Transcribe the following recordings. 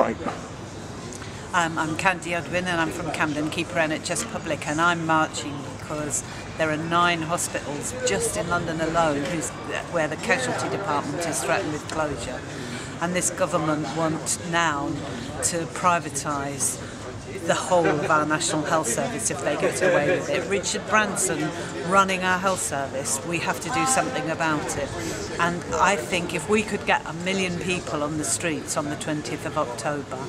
Fine. I'm Candy Udwin and I'm from Camden Keeper NHS Public, and I'm marching because there are 9 hospitals just in London alone where the casualty department is threatened with closure, and this government wants now to privatise the whole of our National Health Service if they get away with it. Richard Branson running our health service, we have to do something about it. And I think if we could get 1 million people on the streets on the 20th of October,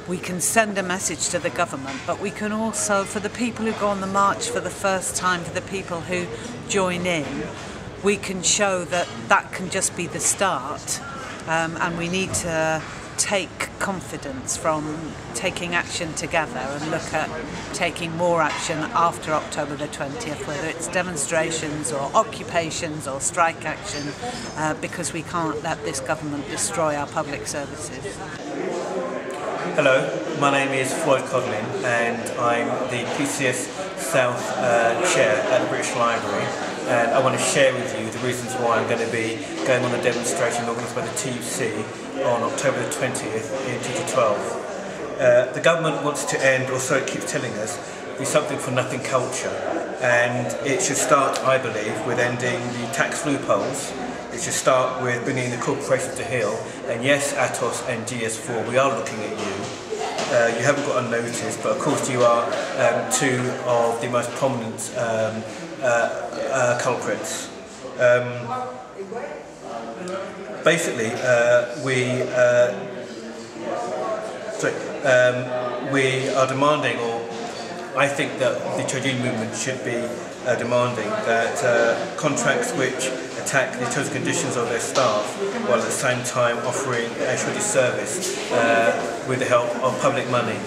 we can send a message to the government, but we can also, for the people who go on the march for the first time, for the people who join in, we can show that that can just be the start, and we need to take confidence from taking action together and look at taking more action after October the 20th, whether it's demonstrations or occupations or strike action, because we can't let this government destroy our public services. Hello, my name is Floyd Coughlin and I'm the PCS South Chair at the British Library, and I want to share with you the reasons why I'm going to be going on a demonstration organised by the TUC on October the 20th in 2012. The government wants to end, or so it keeps telling us, the something for nothing culture, and it should start, I believe, with ending the tax loopholes. It should start with bringing the corporations to heel, and yes, Atos and GS4, we are looking at you. You haven't got a notice, but of course you are 2 of the most prominent culprits. Basically, we are demanding, or I think that the trade union movement should be demanding that contracts which attack the terms and conditions of their staff while at the same time offering a shortage service with the help of public money.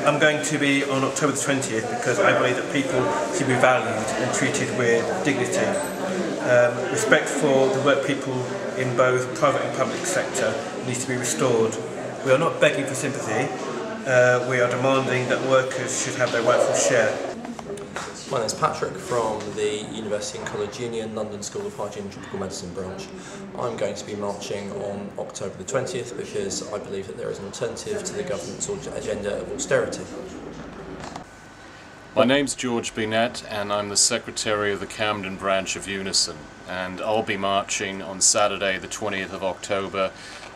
I'm going to be on October the 20th because I believe that people should be valued and treated with dignity. Respect for the work people in both private and public sector needs to be restored. We are not begging for sympathy, we are demanding that workers should have their rightful share. My name is Patrick from the University and College Union London School of Hygiene and Tropical Medicine branch. I'm going to be marching on October the 20th because I believe that there is an alternative to the government's agenda of austerity. My name's George Binet and I'm the Secretary of the Camden branch of Unison, and I'll be marching on Saturday the 20th of October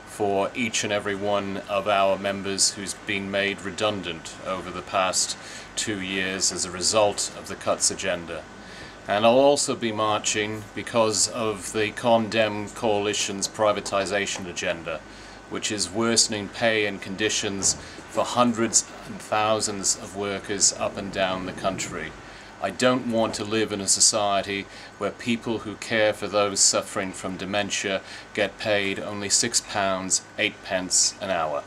for each and every one of our members who's been made redundant over the past 2 years as a result of the cuts agenda. And I'll also be marching because of the Condemn Coalition's privatisation agenda, which is worsening pay and conditions for hundreds and thousands of workers up and down the country. I don't want to live in a society where people who care for those suffering from dementia get paid only £6, 8 pence an hour.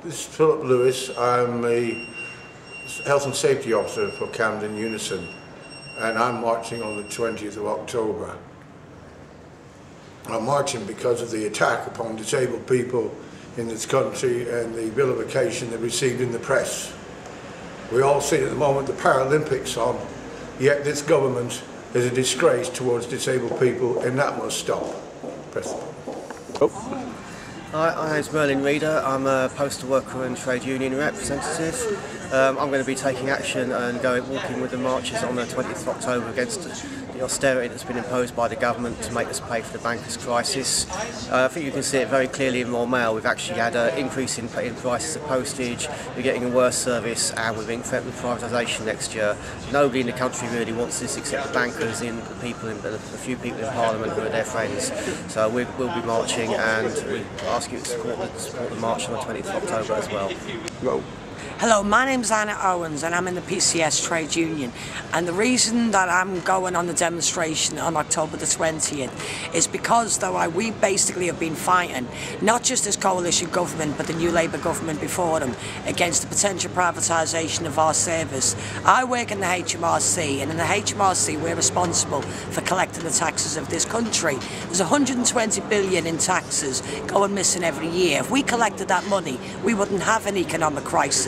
This is Philip Lewis. I'm a Health and Safety Officer for Camden Unison, and I'm marching on the 20th of October. I'm marching because of the attack upon disabled people in this country and the vilification they received in the press. We all see at the moment the Paralympics on, yet this government is a disgrace towards disabled people, and that must stop. Press the button. Hi, my name's Merlin Reader. I'm a postal worker and trade union representative. I'm going to be taking action and walking with the marchers on the 20th of October against the austerity that's been imposed by the government to make us pay for the bankers' crisis. I think you can see it very clearly in Royal Mail. We've actually had an increase in prices of postage, we're getting a worse service, and we're being threatened with privatisation next year. Nobody in the country really wants this except the bankers and the people, a few people in Parliament who are their friends. So we'll be marching, and we ask you to support the march on the 20th of October as well. Go. Hello, my name's Anna Owens and I'm in the PCS Trade Union, and the reason that I'm going on the demonstration on October the 20th is because we basically have been fighting, not just this coalition government but the new Labour government before them, against the potential privatisation of our service. I work in the HMRC, and in the HMRC we're responsible for collecting the taxes of this country. There's 120 billion in taxes going missing every year. If we collected that money we wouldn't have an economic crisis.